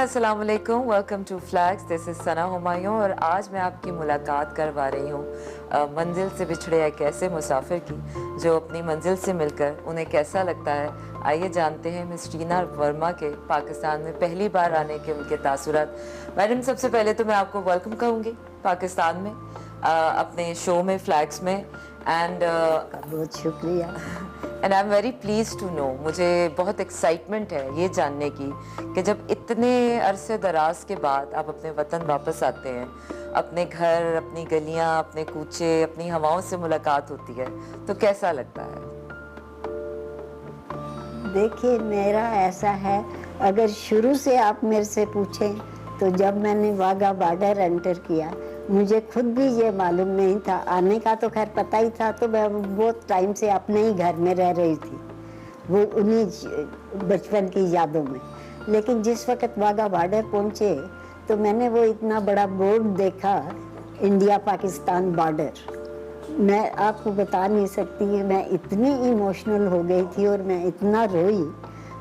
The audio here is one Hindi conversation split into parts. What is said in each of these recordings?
अस्सलाम वालेकुम, welcome to flags. This is Sana Humayun और आज मैं आपकी मुलाकात करवा रही हूँ मंजिल से बिछड़े एक ऐसे मुसाफिर की जो अपनी मंजिल से मिलकर उन्हें कैसा लगता है। आइए जानते हैं मिस रीना वर्मा के पाकिस्तान में पहली बार आने के उनके तासुरात। मैडम, सबसे पहले तो मैं आपको वेलकम कहूँगी पाकिस्तान में अपने शो में फ्लैग्स में। एंड बहुत शुक्रिया। And I am very please to know, मुझे बहुत एक्साइटमेंट है ये जानने की कि जब इतने अरसे दराज के बाद आप अपने वतन वापस आते हैं, अपने घर, अपनी गलियां, अपने कूचे, अपनी हवाओं से मुलाकात होती है, तो कैसा लगता है? देखिए, मेरा ऐसा है, अगर शुरू से आप मेरे से पूछें तो जब मैंने वाघा बॉर्डर एंटर किया, मुझे खुद भी ये मालूम नहीं था। आने का तो खैर पता ही था, तो मैं बहुत टाइम से अपने ही घर में रह रही थी, वो उन्हीं बचपन की यादों में। लेकिन जिस वक्त वाघा बॉर्डर पहुँचे तो मैंने वो इतना बड़ा बोर्ड देखा, इंडिया पाकिस्तान बॉर्डर। मैं आपको बता नहीं सकती, मैं इतनी इमोशनल हो गई थी और मैं इतना रोई,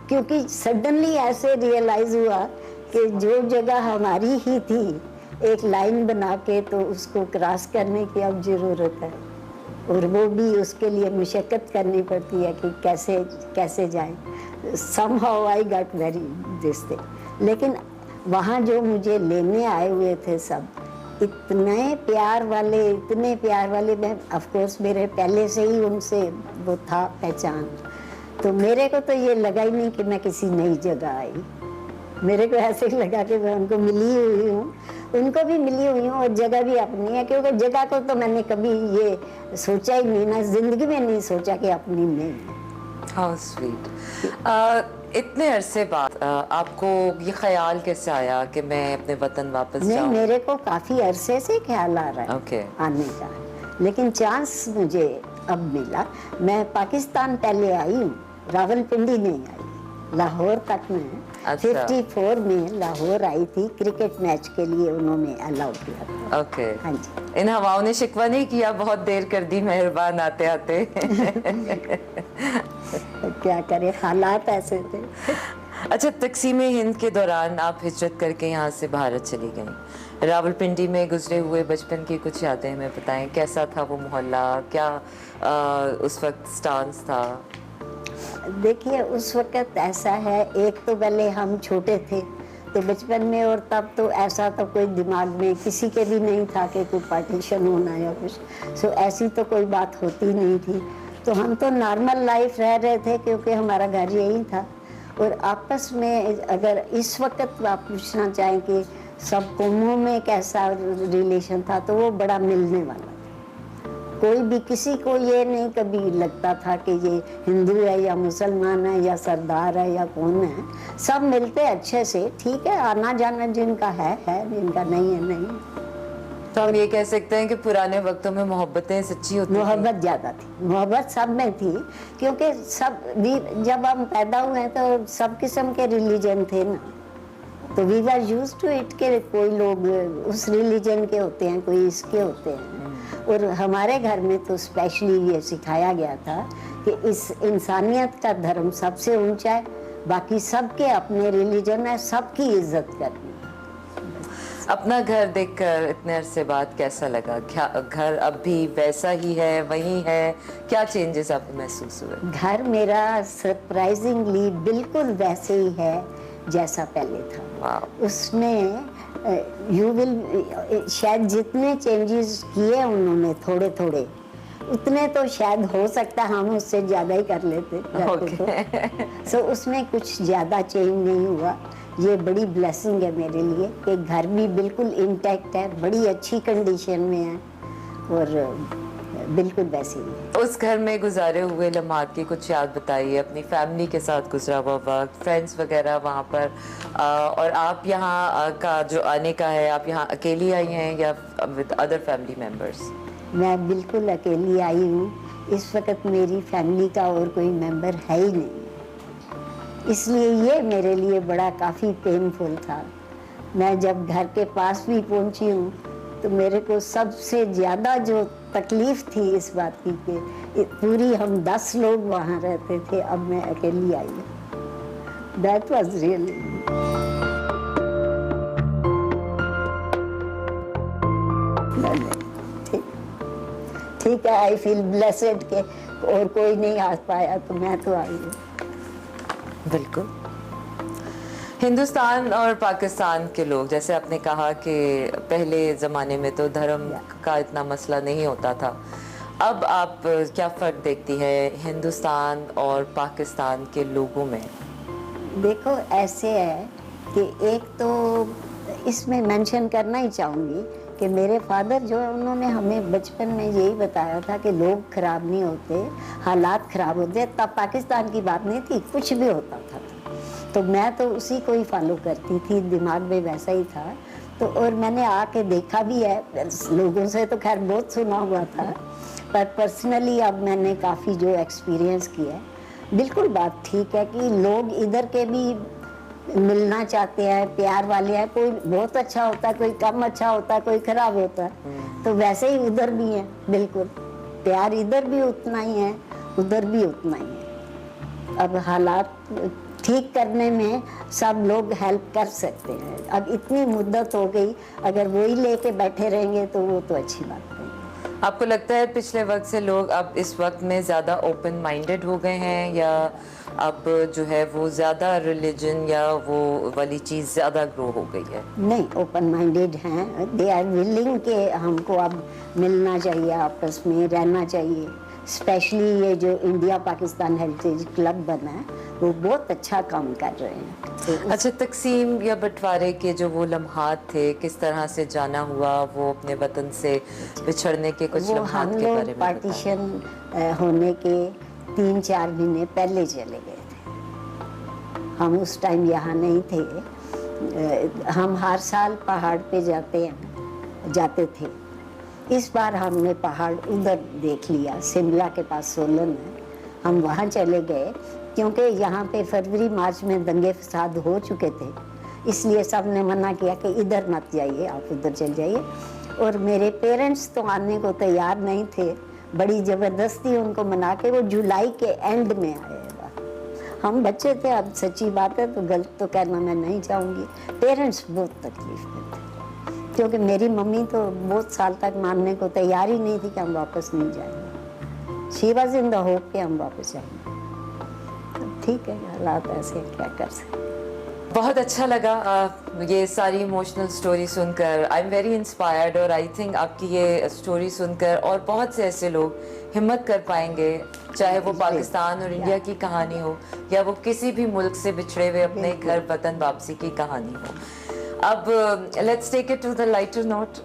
क्योंकि सडनली ऐसे रियलाइज़ हुआ कि जो जगह हमारी ही थी, एक लाइन बना के तो उसको क्रॉस करने की अब ज़रूरत है, और वो भी उसके लिए मुशक्क़त करनी पड़ती है कि कैसे कैसे जाएं। somehow I got very this thing। लेकिन वहाँ जो मुझे लेने आए हुए थे सब इतने प्यार वाले, मैं ऑफ कोर्स मेरे पहले से ही उनसे वो था पहचान, तो मेरे को तो ये लगा ही नहीं कि मैं किसी नई जगह आई। मेरे को ऐसे ही लगा कि मैं उनको मिली हुई हूँ, उनको भी मिली हुई हूँ, और जगह भी अपनी है, क्योंकि जगह को तो मैंने कभी ये सोचा ही नहीं, ना जिंदगी में नहीं सोचा कि अपनी नहीं है। How sweet. इतने अरसे बाद आपको ये ख्याल कैसे आया कि मैं अपने वतन वापस जाऊं? नहीं, मेरे को काफ़ी अरसे से ख्याल आ रहा है आने का, लेकिन चांस मुझे अब मिला। मैं पाकिस्तान पहले आई हूँ, रावलपिंडी नहीं आई, लाहौर तक में। 54 में लाहौर आई थी, क्रिकेट मैच के लिए उन्होंने अलाउ किया था। ओके। हाँ जी। इन हवाओं ने शिकवा नहीं किया, बहुत देर कर दी मेहरबान आते आते। क्या करें, हालात ऐसे थे। अच्छा, तकसीम हिंद के दौरान आप हिजरत करके यहाँ से भारत चली गई। रावलपिंडी में गुजरे हुए बचपन की कुछ यादें हमें बताएं, कैसा था वो मोहल्ला, क्या उस वक्त स्टांस था? देखिए, उस वक्त ऐसा है, एक तो पहले हम छोटे थे तो बचपन में, और तब तो ऐसा तो कोई दिमाग में किसी के भी नहीं था कि कोई पार्टीशन होना या कुछ, सो ऐसी तो कोई बात होती नहीं थी। तो हम तो नॉर्मल लाइफ रह रहे थे, क्योंकि हमारा घर यही था। और आपस में अगर इस वक्त आप पूछना चाहें कि सब कौमों में कैसा रिलेशन था, तो वो बड़ा मिलने वाला। कोई भी किसी को ये नहीं कभी लगता था कि ये हिंदू है या मुसलमान है या सरदार है या कौन है, सब मिलते अच्छे से। ठीक है, आना जाना जिनका है, जिनका नहीं है नहीं। तो हम ये कह सकते हैं कि पुराने वक्तों में मोहब्बतें सच्ची होती थी। मोहब्बत ज़्यादा थी, मोहब्बत सब में थी, क्योंकि सब भी जब हम पैदा हुए तो सब किस्म के रिलीजन थे ना, तो we were used to it के कोई लोग उस रिलीजन के होते हैं, कोई इसके होते हैं। और हमारे घर में तो स्पेशली ये सिखाया गया था कि इस इंसानियत का धर्म सबसे ऊंचा है, बाकी सबके अपने रिलीजन है, सबकी इज्जत करनी। अपना घर देखकर इतने अरसे बाद कैसा लगा? क्या घर अब भी वैसा ही है, वही है? क्या चेंजेस आपको महसूस हुए? घर मेरा सरप्राइजिंगली बिल्कुल वैसे ही है जैसा पहले था। उसमें यू विल शायद जितने चेंजेस किए उन्होंने थोड़े थोड़े, उतने तो शायद हो सकता है हम उससे ज़्यादा ही कर लेते। सो उसमें कुछ ज़्यादा चेंज नहीं हुआ। ये बड़ी ब्लेसिंग है मेरे लिए कि घर भी बिल्कुल इंटैक्ट है, बड़ी अच्छी कंडीशन में है, और बिल्कुल वैसे ही। उस घर में गुजारे हुए लम्हात की कुछ याद बताइए, अपनी फैमिली के साथ गुजरा हुआ वक्त, फ्रेंड्स वगैरह वहाँ पर। और आप यहाँ का जो आने का है, आप यहाँ अकेली आई हैं या विद अदर फैमिली मेम्बर्स? मैं बिल्कुल अकेली आई हूँ। इस वक्त मेरी फैमिली का और कोई मेंबर है ही नहीं, इसलिए ये मेरे लिए बड़ा काफ़ी पेनफुल था। मैं जब घर के पास भी पहुँची हूँ तो मेरे को सबसे ज़्यादा जो तकलीफ़ थी इस बात की कि पूरी हम 10 लोग वहाँ रहते थे, अब मैं अकेली आई हूँ। दैट वाज रियली ठीक है, आई फील ब्लेस्ड के और कोई नहीं आ पाया तो मैं तो आई हूँ। बिल्कुल। हिंदुस्तान और पाकिस्तान के लोग, जैसे आपने कहा कि पहले ज़माने में तो धर्म का इतना मसला नहीं होता था, अब आप क्या फ़र्क देखती है हिंदुस्तान और पाकिस्तान के लोगों में? देखो ऐसे है कि एक तो इसमें मेंशन करना ही चाहूँगी कि मेरे फादर जो है उन्होंने हमें बचपन में यही बताया था कि लोग ख़राब नहीं होते, हालात ख़राब होते। तब पाकिस्तान की बात नहीं थी, कुछ भी होता था तो मैं तो उसी को ही फॉलो करती थी, दिमाग में वैसा ही था। तो और मैंने आके देखा भी है, लोगों से तो खैर बहुत सुना हुआ था, पर पर्सनली अब मैंने काफ़ी जो एक्सपीरियंस किया है, बिल्कुल बात ठीक है कि लोग इधर के भी मिलना चाहते हैं, प्यार वाले हैं। कोई बहुत अच्छा होता है, कोई कम अच्छा होता है, कोई खराब होता है। तो वैसे ही उधर भी है, बिल्कुल प्यार इधर भी उतना ही है, उधर भी उतना ही है। अब हालात ठीक करने में सब लोग हेल्प कर सकते हैं। अब इतनी मुद्दत हो गई, अगर वही लेके बैठे रहेंगे तो वो तो अच्छी बात नहीं। आपको लगता है पिछले वक्त से लोग अब इस वक्त में ज़्यादा ओपन माइंडेड हो गए हैं, या अब जो है वो ज़्यादा रिलीजन या वो वाली चीज़ ज़्यादा ग्रो हो गई है? नहीं, ओपन माइंडेड हैं, दे आर विलिंग के हमको अब मिलना चाहिए, आपस में रहना चाहिए। स्पेशली ये जो इंडिया पाकिस्तान हेरिटेज क्लब बना है वो बहुत अच्छा काम कर रहे हैं। तो अच्छा, तकसीम या बंटवारे के जो वो लम्हात थे, किस तरह से जाना हुआ, वो अपने वतन से बिछड़ने के कुछ वो लम्हात हम के बारे लोग में पार्टीशन होने के 3-4 महीने पहले चले गए थे। हम उस टाइम यहाँ नहीं थे। हम हर साल पहाड़ पे जाते थे। इस बार हमने पहाड़ उधर देख लिया, शिमला के पास सोलन है, हम वहाँ चले गए क्योंकि यहाँ पे फरवरी मार्च में दंगे फसाद हो चुके थे, इसलिए सब ने मना किया कि इधर मत जाइए, आप उधर चल जाइए। और मेरे पेरेंट्स तो आने को तैयार नहीं थे, बड़ी ज़बरदस्ती उनको मना के वो जुलाई के एंड में आएगा। हम बच्चे थे, अब सच्ची बात है तो गलत तो कहना मैं नहीं चाहूँगी। पेरेंट्स बहुत तकलीफ में थे क्योंकि मेरी मम्मी तो बहुत साल तक मानने को तैयार ही नहीं थी कि हम वापस नहीं जाएंगे। She was in the hope कि हम वापस जाएंगे। तो ठीक है, हालात ऐसे, क्या कर सकते। बहुत अच्छा लगा ये सारी इमोशनल स्टोरी सुनकर। आई एम वेरी इंस्पायर्ड, और आई थिंक आपकी ये स्टोरी सुनकर और बहुत से ऐसे लोग हिम्मत कर पाएंगे, चाहे वो पाकिस्तान और इंडिया की कहानी हो या वो किसी भी मुल्क से बिछड़े हुए अपने घर वतन वापसी की कहानी हो। अब let's take it to the lighter note,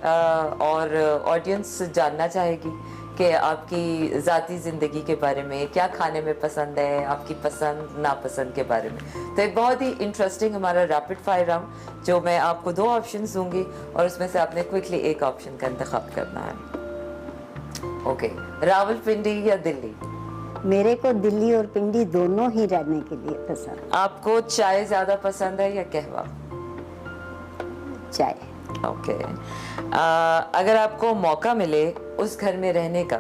और ऑडियंस जानना चाहेगी कि आपकी ज़ाती ज़िंदगी के बारे में, क्या खाने में पसंद है, आपकी पसंद नापसंद के बारे में। तो एक बहुत ही इंटरेस्टिंग हमारा रैपिड फायर राउंड, जो मैं आपको 2 ऑप्शंस दूंगी और उसमें से आपने क्विकली एक ऑप्शन का इंतखाब करना है। ओके, रावलपिंडी या दिल्ली? मेरे को दिल्ली और पिंडी दोनों ही रहने के लिए पसंद। आपको चाय ज़्यादा पसंद है या कहवा? चाय। ओके। अगर आपको मौका मिले उस घर में रहने का,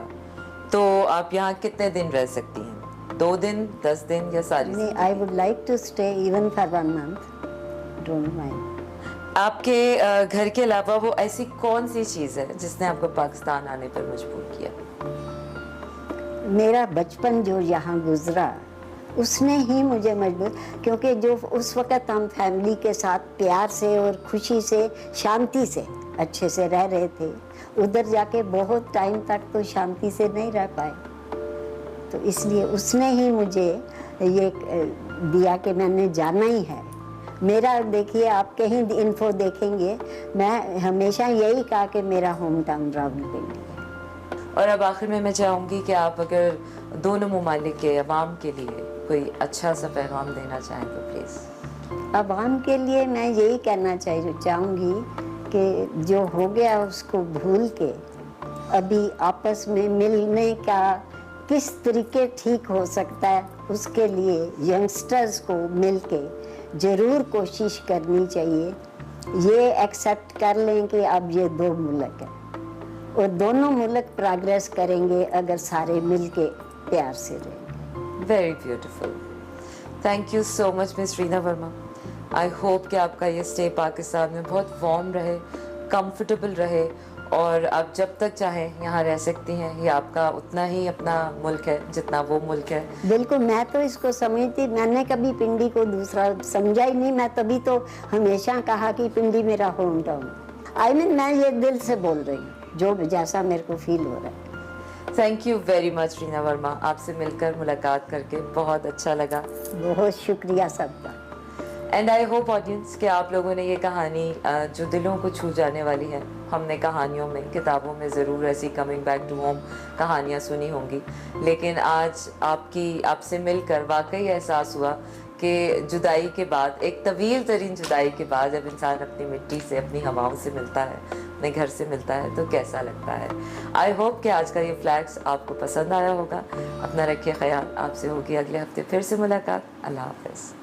तो आप यहाँ कितने दिन रह सकती हैं? 2 दिन, 10 दिन या सारी नहीं, I would like to stay even for 1 month, don't mind. आपके घर के अलावा वो ऐसी कौन सी चीज़ है जिसने आपको पाकिस्तान आने पर मजबूर किया? मेरा बचपन जो यहाँ गुजरा उसने ही मुझे मजबूर, क्योंकि जो उस वक़्त हम फैमिली के साथ प्यार से और खुशी से, शांति से, अच्छे से रह रहे थे, उधर जाके बहुत टाइम तक तो शांति से नहीं रह पाए। तो इसलिए उसने ही मुझे ये दिया कि मैंने जाना ही है। मेरा देखिए, आप कहीं इन्फो देखेंगे, मैं हमेशा यही कहा कि मेरा होम टाउन रावलपिंडी है। और अब आखिर में मैं चाहूँगी कि आप अगर दोनों ममालिक के अवाम के लिए कोई अच्छा सा पैगाम देना चाहें तो प्लीज़। अवाम के लिए मैं यही कहना चाहूँगी कि जो हो गया उसको भूल के अभी आपस में मिलने का किस तरीके ठीक हो सकता है, उसके लिए यंगस्टर्स को मिलके ज़रूर कोशिश करनी चाहिए। ये एक्सेप्ट कर लें कि अब ये 2 मुल्क हैं और दोनों मुल्क प्रोग्रेस करेंगे अगर सारे मिलके प्यार से रहेंगे। Very beautiful, thank you so much miss Reena Verma. I hope कि आपका ये स्टे पाकिस्तान में बहुत वार्म रहे, कंफर्टेबल रहे और आप जब तक चाहें यहाँ रह सकती हैं। ये आपका उतना ही अपना मुल्क है जितना वो मुल्क है। बिल्कुल, मैं तो इसको समझती, मैंने कभी पिंडी को दूसरा समझा ही नहीं। मैं तभी तो हमेशा कहा कि पिंडी मेरा होम टाउन। आई मीन मैं ये दिल से बोल रही हूँ, जो जैसा मेरे को फील हो रहा है। Thank you very much Reena Verma, आपसे मिलकर मुलाकात करके बहुत अच्छा लगा। बहुत शुक्रिया सबका। एंड आई होप ऑडियंस कि आप लोगों ने ये कहानी जो दिलों को छू जाने वाली है, हमने कहानियों में, किताबों में ज़रूर ऐसी कमिंग बैक टू होम कहानियाँ सुनी होंगी, लेकिन आज आपसे मिलकर वाकई एहसास हुआ कि जुदाई के बाद, एक तवील तरीन जुदाई के बाद, जब इंसान अपनी मिट्टी से, अपनी हवाओं से मिलता है, अपने घर से मिलता है, तो कैसा लगता है। आई होप कि आज का ये फ्लैग्स आपको पसंद आया होगा। अपना रखिए ख्याल, आपसे होगी अगले हफ्ते फिर से मुलाकात। अल्लाह हाफ़िज़।